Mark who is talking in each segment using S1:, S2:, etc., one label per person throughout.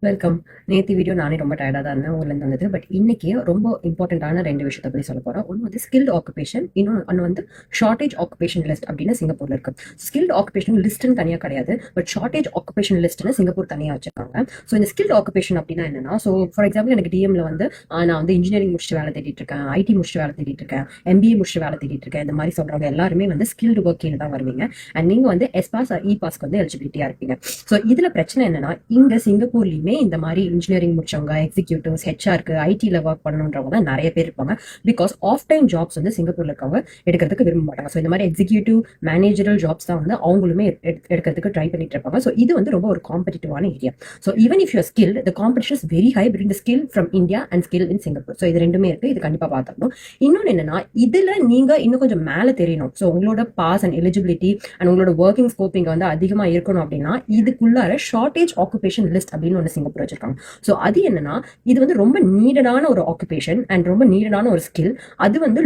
S1: Welcome. நேத்து video நானே ரொம்ப டயர்டா தான் இருந்தேன். ஊர்லேருந்து வந்தது. பட் இன்னைக்கு ரொம்ப இம்பார்ட்டன்ட்டான 2 விஷயத்த பத்தி சொல்லப் போறேன். ஒண்ணு வந்து ஸ்கில்டு ஆக்குபேஷன், இன்னொன்னு வந்து ஷார்டேஜ் ஆக்குபேஷன் லிஸ்ட் அப்படின்னு சிங்கப்பூர்ல இருக்கு. ஸ்கில்டு ஆக்குபேஷன் லிஸ்ட்னு தனியா கிடையாது. பட் ஷார்டேஜ் ஆக்குபேஷன் லிஸ்ட்னு சிங்கப்பூர் தனியா வச்சிருக்காங்க. ஸோ இந்த ஸ்கில்டு ஆக்குபேஷன் அப்படின்னா என்னன்னா, ஸோ ஃபார் எக்ஸாம்பிள் எனக்கு டிஎம்ல வந்து நான் வந்து இன்ஜினியரிங் முடிச்சுட்டு வேலை தேடிட்டு இருக்கேன், ஐடி முடிச்சுட்டு வேலை தேடிட்டு இருக்கேன், எம்பிஏ முடிச்சுட்டு வேலை தேடிட்டு இருக்கேன். இந்த மாதிரி சொல்றவங்க எல்லாருமே வந்து ஸ்கில்டு ஒர்க்கிங் தான் வருவீங்க. அண்ட் நீங்க வந்து எஸ்பாஸ் இ பாஸ்க்கு வந்து எலிஜிபிலிட்டியா இருப்பீங்க. ஸோ இதுல பிரச்சனை என்னன்னா, இங்க சிங்கப்பூர்லயுமே இந்த மாதிரி இன்ஜினியரிங் முடிச்சவங்க, எக்ஸிக்யூட்டிவ்ஸ், ஹெச்ஆருக்கு, ஐடில ஒர்க் பண்ணணுன்றவங்க தான் நிறைய பேர் இருப்பாங்க. பிகாஸ் ஆஃப் டைம் ஜாப்ஸ் வந்து சிங்கப்பூர்ல இருக்கவங்க எடுக்கிறதுக்கு விரும்ப மாட்டாங்க. ஸோ இந்த மாதிரி எக்ஸிக்யூட்டிவ் மேனேஜரல் ஜாப்ஸ் தான் வந்து அவங்களுமே எடுக்கிறதுக்கு ட்ரை பண்ணிட்டு இருப்பாங்க. ஸோ இது வந்து ரொம்ப ஒரு காம்படிட்டிவான area. So even if your skill, the competition is very high between the skill from India and skill in Singapore. So இது ரெண்டுமே இருக்கு. இது கண்டிப்பா பார்த்துக்கணும். இன்னொன்னு என்னன்னா, இதுல நீங்க இன்னும் கொஞ்சம் மேல தெரியணும். ஸோ உங்களோட பாஸ் அண்ட் எலிஜிபிலிட்டி அண்ட் உங்களோட ஒர்க்கிங் ஸ்கோப் இங்க வந்து அதிகமா இருக்கணும் அப்படின்னா இதுக்குள்ளார ஷார்டேஜ் ஆக்குபேஷன் லிஸ்ட் அப்படின்னு ஒன்று சிங்கப்பூர் வச்சிருக்காங்க. ஸோ அது என்னன்னா, இது வந்து ரொம்ப நீடடான ஒரு ஆக்குபேஷன் அண்ட் ரொம்ப நீடடான ஒரு ஸ்கில். அது வந்து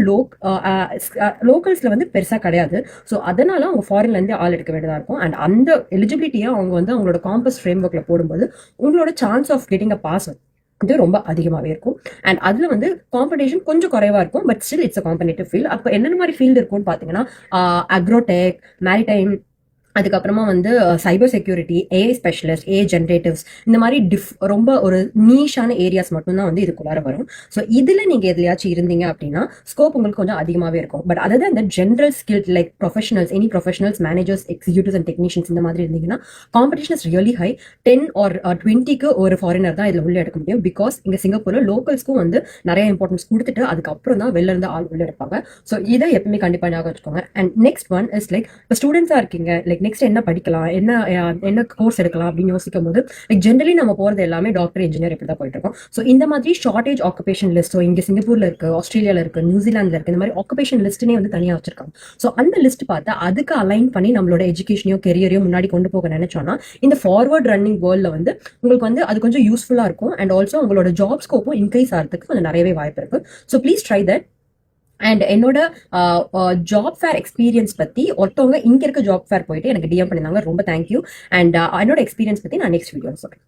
S1: லோக்கல்ஸ்ல வந்து பெருசா கிடையாது. ஸோ அதனால அவங்க ஃபாரின்ல இருந்து ஆள் எடுக்க வேண்டியதா இருக்கும். அண்ட் அந்த எலிஜிபிலிட்டியை அவங்க வந்து அவங்களோட காம்பஸ் ஃப்ரேம் ஒர்க்ல போடும்போது உங்களோட chance of getting a pass இது ரொம்ப அதிகமாகவே இருக்கும். அண்ட் அதுல வந்து காம்படிஷன் கொஞ்சம் குறைவா இருக்கும். But still it's a competitive field. அப்போ என்னென்ன மாதிரி ஃபீல்டு இருக்கும்னு பார்த்தீங்கன்னா, அக்ரோடெக், மேரிடைம், அதுக்கப்புறமா வந்து cyber security, AI specialist, AI generatives, இந்த மாதிரி ரொம்ப ஒரு நீஷான ஏரியாஸ் மட்டும்தான் வந்து இதுக்குள்ளார வரும். ஸோ இதுல நீங்க எதுலையாச்சும் இருந்தீங்க அப்படின்னா ஸ்கோப் உங்களுக்கு கொஞ்சம் அதிகமாகவே இருக்கும். பட் அதாவது இந்த general skill like professionals, any professionals, managers, executives and technicians இந்த மாதிரி இருந்தீங்கன்னா competition is really high. 10 or 20க்கு ஒரு ஃபாரினர் தான் இதுல உள்ள எடுக்க முடியும். பிகாஸ் இங்க சிங்கப்பூர்ல லோக்கல்ஸ்க்கும் வந்து நிறைய இம்பார்ட்டன்ஸ் கொடுத்துட்டு அதுக்கப்புறம் தான் வெளில இருந்து ஆள் உள்ள எடுப்பாங்க. ஸோ இதை எப்பவுமே கண்டிப்பா ஞாபகம் வச்சுக்கோங்க. And next one is like இப்போ ஸ்டூடெண்ட்ஸா இருக்கீங்க, லைக் நெக்ஸ்ட் என்ன படிக்கலாம், என்ன கோர்ஸ் எடுக்கலாம் அப்படின்னு யோசிக்கும் போது லைக் ஜென்ரலி நம்ம போறது எல்லாமே டாக்டர், இன்ஜினியர் இப்படி தான் போயிட்டு இருக்கோம். ஸோ இந்த மாதிரி ஷார்டேஜ் ஆக்குபேஷன் லிஸ்ட், ஸோ இங்க சிங்கப்பூர்ல இருக்கு, ஆஸ்திரேலியால இருக்கு, நியூசிலாந்துல இருக்கு, இந்த மாதிரி ஆக்குபேஷன் லிஸ்ட்னே வந்து தனியா வச்சிருக்காங்க. ஸோ அந்த லிஸ்ட் பார்த்தா அதுக்கு அலைன் பண்ணி நம்மளோட எஜுகேஷனையோ கெரியரையோ முன்னாடி கொண்டு போக நினைச்சோம்னா இந்த ஃபார்வர்ட் ரன்னிங் வேர்ல்ட்ல வந்து உங்களுக்கு வந்து அது கொஞ்சம் யூஸ்ஃபுல்லா இருக்கும். அண்ட் ஆல்சோ உங்களோட ஜாப் ஸ்கோப்பும் இன்க்ரீஸ் ஆகிறதுக்கு கொஞ்சம் நிறையவே வாய்ப்பு இருக்கு. So please try that. And என்னோட ஜாப் ஃபேர் எக்ஸ்பீரியன்ஸ் பத்தி ஒருத்தவங்க இங்க இருக்க ஜாப் ஃபேர் போயிட்டு எனக்கு டிஎம் பண்ணிருந்தாங்க. ரொம்ப தேங்க்யூ. அண்ட் என்னோட எக்ஸ்பீரியன்ஸ் பத்தி நான் நெக்ஸ்ட் வீடியோ சொல்றேன்.